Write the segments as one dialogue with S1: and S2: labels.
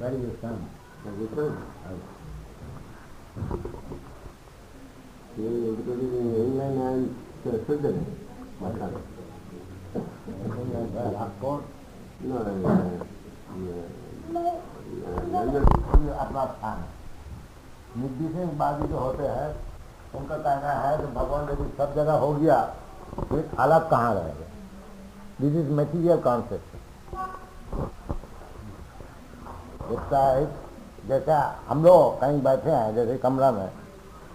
S1: Where is your son? अपना स्थान निर्दिशेषवादी जो होते हैं उनका कहना है कि भगवान यदि सब जगह हो गया फिर अलग कहाँ रहेगा। This is material concept. इसका जैसा हम लोग कहीं बैठे हैं जैसे कमरा में,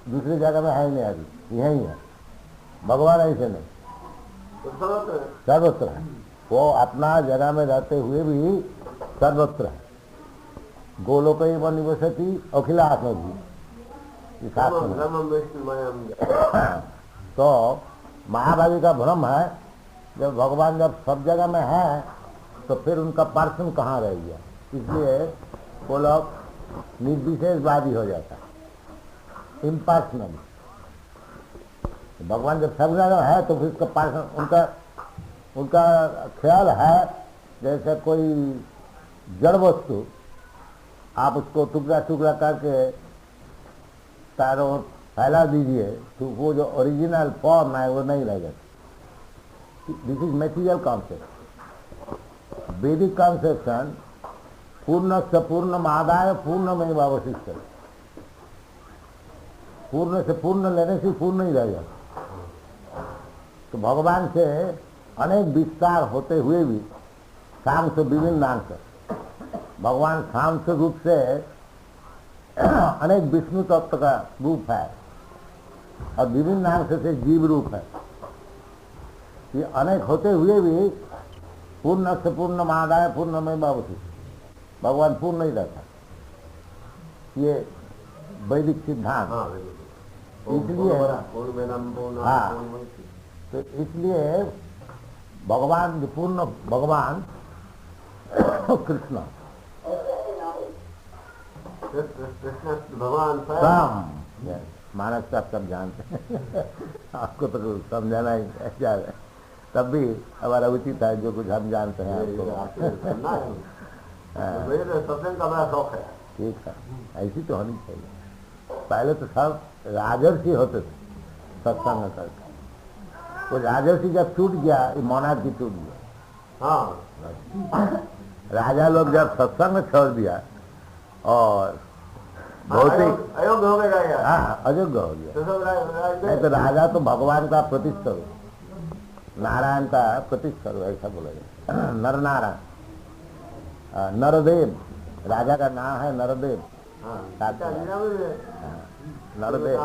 S1: दूसरी जगह में है ही नहीं, अभी यहीं है। भगवान ऐसे नहीं, सर्वत्र है। वो अपना जगह में रहते हुए भी सर्वत्र है। गोलोक व निवसति अखिलात्म भी। तो महाभावी का भ्रम है, जब भगवान जब सब जगह में है तो फिर उनका पर्सन कहाँ रह गया। इसलिए वो लोग निर्विशेषवादी हो जाता है, इम्पर्सनल। भगवान जब सब जगह है तो फिर उसका पर्सन, उनका ख्याल है जैसे कोई जड़ वस्तु, आप उसको टुकड़ा टुकड़ा करके चारों ओर फैला दीजिए तो वो जो ओरिजिनल फॉर्म है वो नहीं रह जाता। This is material concept. वैदिक कॉन्सेप्शन पूर्ण से पूर्ण आदाय पूर्ण में अवशिष्ट। पूर्ण से पूर्ण लेने से पूर्ण ही रह जाता। तो भगवान से अनेक विस्तार होते हुए भी शाम से विभिन्न नाम से भगवान शांत रूप से अनेक विष्णु तत्व का रूप है और विभिन्न नाम से जीव रूप है। ये अनेक होते हुए भी पूर्ण से पूर्ण महादाय पूर्ण में अवशिष्ट। भगवान पूर्ण ही रहता, ये वैदिक सिद्धांत। इसलिए हाँ, तो इसलिए भगवान पूर्ण भगवान कृष्ण भगवान मानस साहब सब जानते हैं। आपको तो समझाना ही क्या है, तब भी हमारा उचित है जो कुछ हम जानते हैं आपको। सत्संग का बड़ा शौक है। ठीक है, ऐसी तो होनी चाहिए। पहले तो सब राजर्षि होते थे सत्संग करके। वो राजर्षि जब टूट गया, ये मोनार्की टूट गया। हाँ, राजा लोग जब सत्संग छोड़ दिया और भौतिक अयोग्य हो गया। हाँ, अयोग्य हो गया। नहीं तो राजा तो भगवान का प्रतिस्वरूप, नारायण का प्रतिस्वरूप ऐसा बोला जाए। नर नारायण, नरदेव, राजा का नाम है नरदेव। नरदेव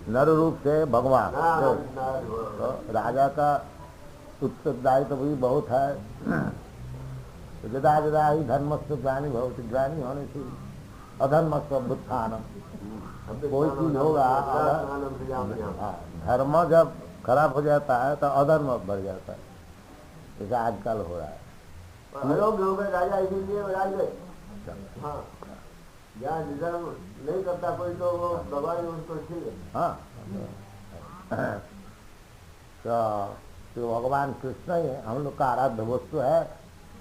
S1: नर रूप से भगवान। तो राजा का उत्तरदायित्व भी बहुत है। जदा जदा ही धर्मस्व ग्लानि भवति, ग्लानि होने से अधर्मस्व उत्थानम। कोई चीज होगा, धर्म जब खराब हो जाता है तो अधर्म बढ़ जाता है, जैसा आजकल हो रहा है। राजा इसीलिए जहाँ डिजर्व नहीं करता कोई तो वो भगवान उसको ठीक है। हाँ, तो भगवान कृष्ण ही हम लोग का आराध्य वस्तु है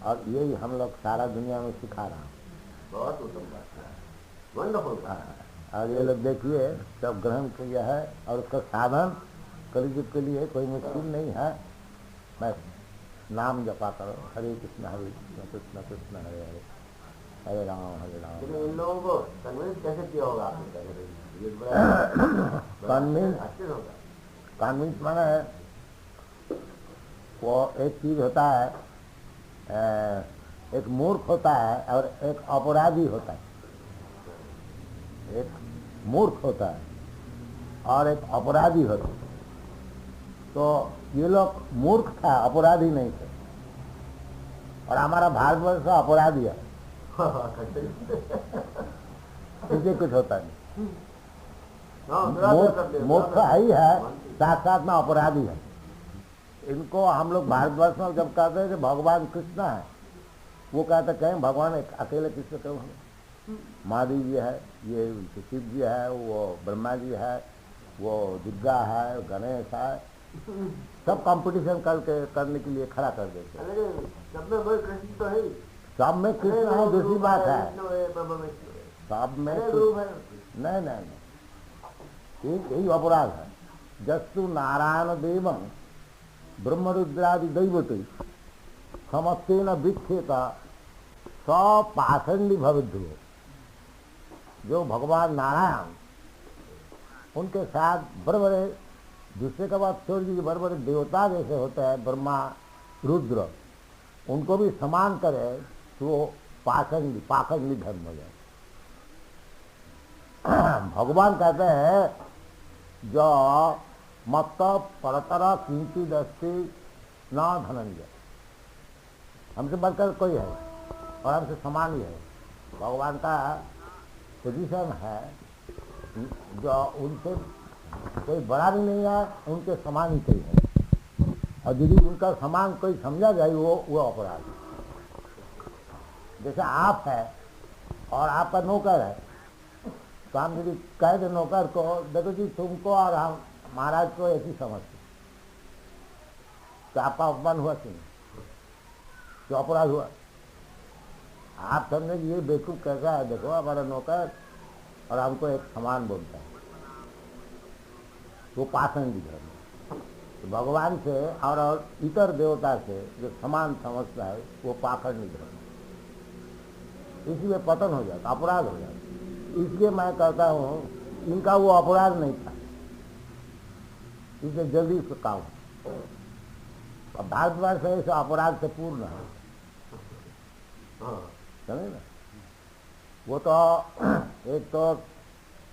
S1: और यही हम लोग सारा दुनिया में सिखा रहा हूँ। बहुत उत्तम बात है, वंडरफुल। और ये लोग देखिए सब ग्रहण किया है और उसका साधन कलियुग के लिए कोई मुश्किल नहीं है। बस नाम जपा करो, हरे कृष्ण कृष्ण कृष्ण हरे हरे, हरे राम हरे राम। इन लोगों को कन्विंस कैसे किया होगा आपने? कन्विंस माना है वो एक चीज होता है, एक मूर्ख होता है और एक अपराधी होता है। एक मूर्ख होता है और एक अपराधी होता है। तो ये लोग मूर्ख था, अपराधी नहीं थे। और हमारा भारतवर्ष अपराधी है। इसे कुछ होता नहीं, मूर्ख ही है, साथ साथ में अपराधी है। इनको हम लोग भारतवर्ष में जब कहते हैं कि भगवान कृष्ण है, वो कहते कहें भगवान अकेले कृष्ण क्यों है? महादेव जी है, ये शिव जी है, वो ब्रह्मा जी है, वो दुर्गा है, गणेश है, सब कंपटीशन करके करने के लिए खड़ा कर देते हैं। सब में वही कृष्ण तो है। सब में कृष्ण है, दूसरी बात है सब में नहीं नहीं नहीं, यही अपराध है। जस्तु नारायण देवं ब्रह्मरुद्रादि दैवते समस्तेन विक्षेता सपाषंडी भविद्यो। जो भगवान नारायण उनके साथ बड़े बड़े, दूसरे का बात छोड़ दीजिए, बड़े बड़े देवता जैसे होते हैं ब्रह्मा रुद्र, उनको भी समान करे तो वो पाखंडी धर्म हो जाए। भगवान कहते हैं जो मत परतर किंचित अस्ति न धनंजय, हमसे बढ़कर कोई है और हमसे समान ही है। भगवान का पोजीशन है जो उनसे कोई बड़ा भी नहीं है, उनके समान ही कोई है, और यदि उनका समान कोई समझा जाए वो अपराध है। जैसे आप है और आपका नौकर है, तो हम यदि कह दे नौकर को, देखो जी तुमको और हम महाराज को ऐसी समझते, तो आपका अपमान हुआ कि नहीं, तो अपराध हुआ। आप समझे कि ये बेवकूफ कैसा है, देखो हमारा नौकर और हमको एक समान बोलता है, वो पाखंडी धर्म है। तो भगवान से और इतर देवता से जो समान समझता है वो पाखंडी धर्म है, इसलिए पतन हो जाता, अपराध हो जाता। इसलिए मैं कहता हूँ इनका वो अपराध नहीं था, इसलिए जल्दी से काम। अब भारतवर्ष ऐसे अपराध से पूर्ण है, समझे ना। वो तो एक तो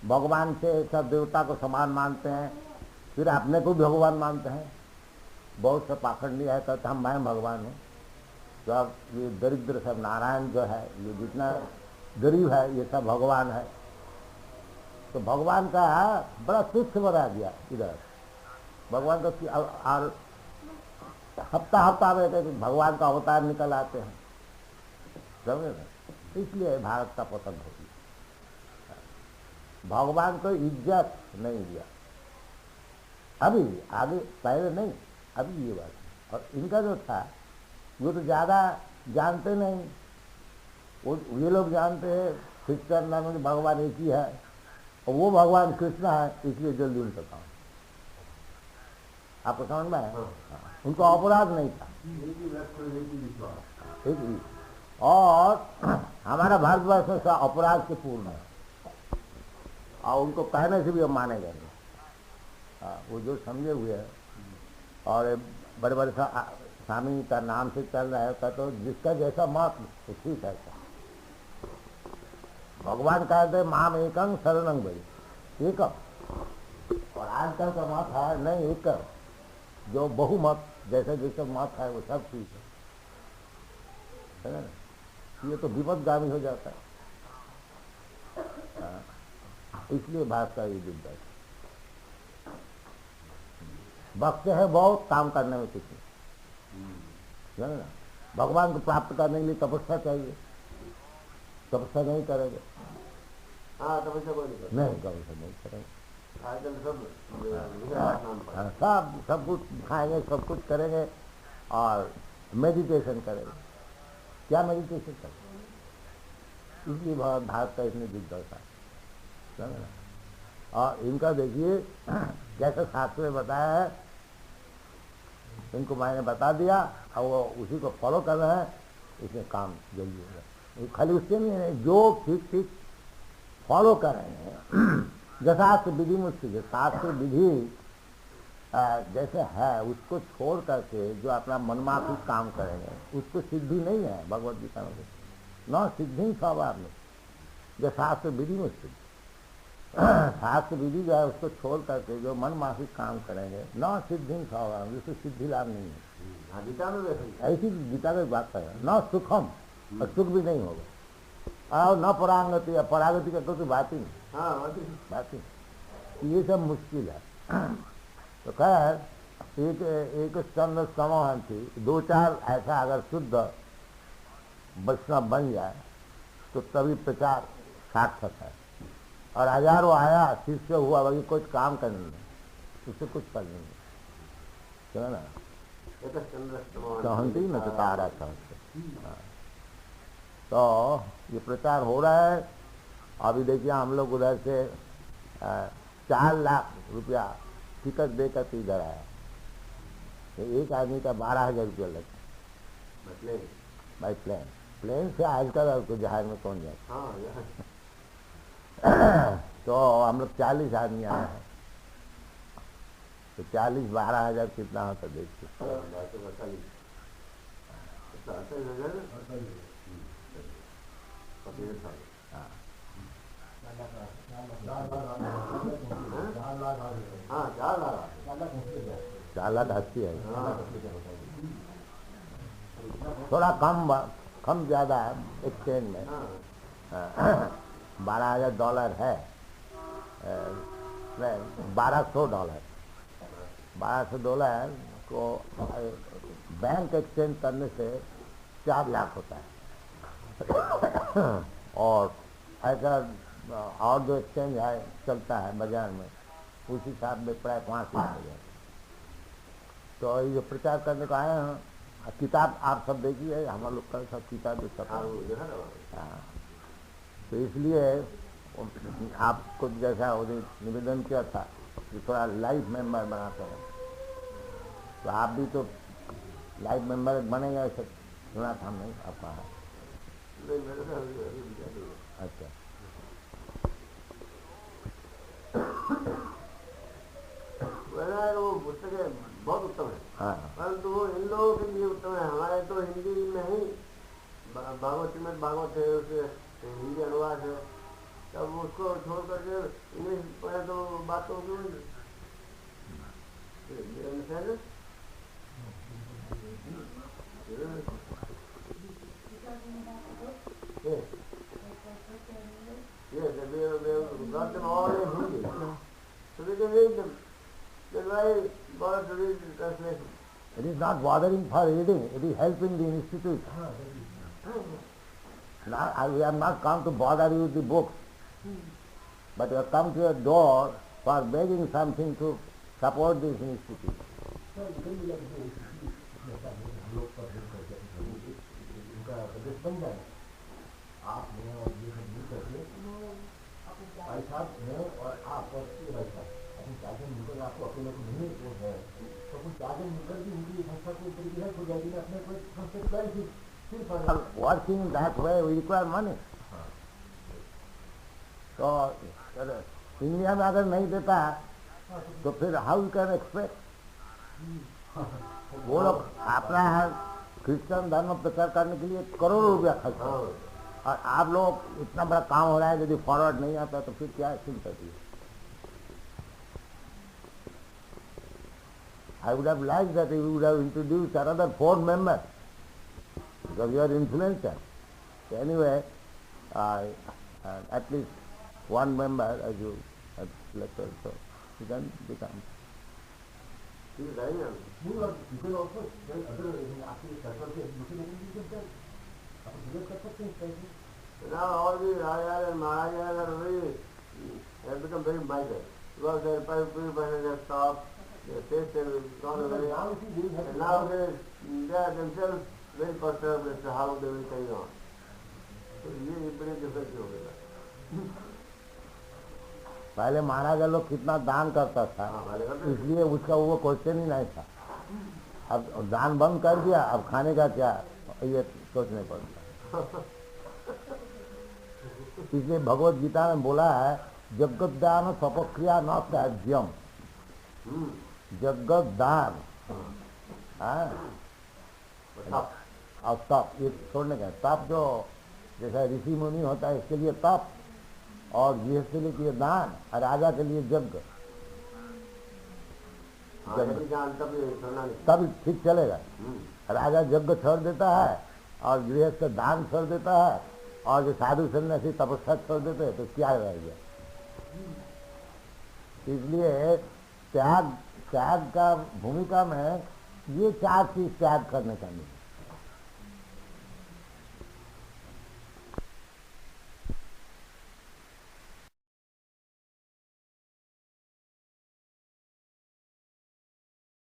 S1: भगवान से सब देवता को समान मानते हैं, फिर अपने को भगवान मानते हैं। बहुत से पाखंडी है, कहते हम मैं भगवान हूँ। तो अब ये दरिद्र सब नारायण जो है, ये जितना गरीब है ये सब भगवान है। तो भगवान का बड़ा तुच्छ बना दिया इधर। भगवान का और हफ्ता में भगवान का अवतार निकल आते हैं, समझे ना। इसलिए भारत का पतन हो गया। भगवान को इज्जत नहीं दिया अभी, आगे पहले नहीं, अभी ये बात। और इनका जो था वो तो ज़्यादा जानते नहीं, वो ये लोग जानते हैं क्रिश्चन धर्म में भगवान एक ही है और वो भगवान कृष्ण है, इसलिए जल्दी उनका काम। आपको समझ में है? उनको अपराध नहीं था, ठीक है। और हमारा भारतवर्ष में अपराध से पूर्ण है, और उनको कहने से भी हम माने गए। वो जो समझे हुए हैं और बड़े बड़े स्वामी का नाम से चल रहा है, तो जिसका जैसा मत तो ठीक है। भगवान कहते हैं माम एकं शरणं भज, एकम। और आजकल का मत है नहीं एकम, जो बहुमत जैसे जैसे मत है वो सब ठीक है ना। ये तो विपदगामी हो जाता है। इसलिए भारत का ये युद्ध है। वक्त है बहुत, काम करने में कुछ नहीं, ना। भगवान को प्राप्त करने के लिए तपस्या चाहिए, तपस्या नहीं करेंगे। तपस्या नहीं करेंगे, सब कुछ खाएंगे, सब कुछ करेंगे और मेडिटेशन करेंगे। क्या मेडिटेशन करेंगे? इसलिए भारत का इसमें युद्ध होता है। और इनका देखिए जैसे शास्त्र में बताया है, इनको मैंने बता दिया और वो उसी को फॉलो कर रहे हैं, इसमें काम जल्दी होगा। खाली उसके नहीं है, जो ठीक ठीक फॉलो कर रहे हैं यथार्थ विधि मुझसे, शास्त्र विधि जैसे है उसको छोड़ करके जो अपना मनमाफी काम करेंगे उसको सिद्धि नहीं है। भगवत गीता में न सिद्धि स्वभाव में, जो शास्त्र विधि मुझसे, शास्त्र विधि जो है उसको छोड़ करके जो मनमाफी काम करेंगे न सिद्धि स्वभाव में, उसको सिद्धि लाभ नहीं है। गीता में ऐसी गीता में बात है, न सुखम, और सुख भी नहीं होगा, और न परागति, परागति का तो बात ही नहीं, बात ही। ये सब मुश्किल है। तो खैर एक चंद्र समूह थी, दो चार ऐसा अगर शुद्ध वैष्णव बन जाए तो तभी प्रचार सार्थक है। और हजारों आया शिष्य हुआ, वही कुछ काम करने में, उससे कुछ कर नहीं, चलो ना। सहती न तो तारा सहते, तो ये प्रचार हो रहा है। अभी देखिए हम लोग उधर से 4 लाख रुपया टिकट देकर के इधर आया। एक आदमी का 12,000 रुपया लगता बाई प्लेन। प्लेन से आजकल उसको जहाज में कौन जाए। तो हम लोग 40 आदमी आए हैं, तो 40 12,000 कितना होता देखिए। हाँ 4 लाख 80 है। थोड़ा कम ज़्यादा एक्सचेंज में $12,000 है, $1,200 $1,200 को बैंक एक्सचेंज करने से 4 लाख होता है। और ऐसा और जो एक्सचेंज है चलता है बाजार में, उस हिसाब में प्राय 5 लाख हो जाए। तो ये प्रचार करने को आए हैं। किताब आप सब देखिए, हम लोग कल सब किताब छपा। हाँ, तो इसलिए आपको जैसा निवेदन किया था कि थोड़ा लाइफ मेंबर बनाते हैं, तो आप भी तो लाइफ मेंबर बनेगा, ऐसा सुना था हमने। आप कहा अच्छा।
S2: वो पुस्तकें बहुत उत्तम है,
S1: हाँ,
S2: परंतु वो इन लोगों के लिए उत्तम है। हमारे तो हिंदी में ही भागवत श्रीमद् भागवत है, उसके हिंदी अनुवाद है, तब उसको छोड़ करके इंग्लिश पढ़े तो बात तो क्यों नहीं। Yes, we got them all in Hindi, so we can read them. That's why God to read the translation.
S1: it is not bothering for reading, it is helping the institute. We have not come to bother you with the books, but we have come to your door for begging something to support this institute. आपने और ये सब मिल करके भाई साहब मैं और आप और ये भाई साहब अपनी 4 दिन मिलकर आपको अकेले को नहीं वो है, तो कुछ 4 दिन मिलकर भी उनकी संस्था को तरीके हेल्प हो जाएगी। अपने कोई संस्था प्लान की सिर्फ working that way we require money. तो इंडिया में अगर नहीं देता तो फिर हाउ यू कैन एक्सपेक्ट। वो लोग अपना क्रिश्चियन धर्म प्रचार करने के लिए करोड़ों रुपया खर्च करते, और आप लोग इतना बड़ा काम हो रहा है, यदि फॉरवर्ड नहीं आता तो फिर क्या सिंपैथी है। I would have liked that you would have introduced another 4 members because you are influencer. So anyway, at least 1 member as you have selected, so you can become.
S2: He is dying now.
S1: You can also tell other actually
S2: Now all the Rajas and Maharajas are have become very miser, because their purifiers have stopped, their faith have gone away, and now they are themselves very perturbed as to how they will carry on. So ये बड़े difference हो गया।
S1: पहले महाराजा लोग कितना दान करता था, इसलिए उसका वो क्वेश्चन ही नहीं था। अब दान बंद कर दिया, अब खाने का क्या ये सोचने पड़ता। इसलिए भगवत गीता में बोला है जगत दान स्वपक्रिया न त्याज्यम। जगत दान और तप, ये छोड़ने का। तप जो जैसा ऋषि मुनि होता है इसके लिए तप, और गृहस्थ के लिए दान, और राजा के लिए यज्ञ। तब ठीक चलेगा। राजा यज्ञ छोड़ देता है और गृहस्थ दान छोड़ देता है, और जो साधु सन्यासी तपस्या छोड़ देते हैं, तो क्या रह गया। इसलिए त्याग का भूमिका में ये 4 चीज त्याग करने का नहीं।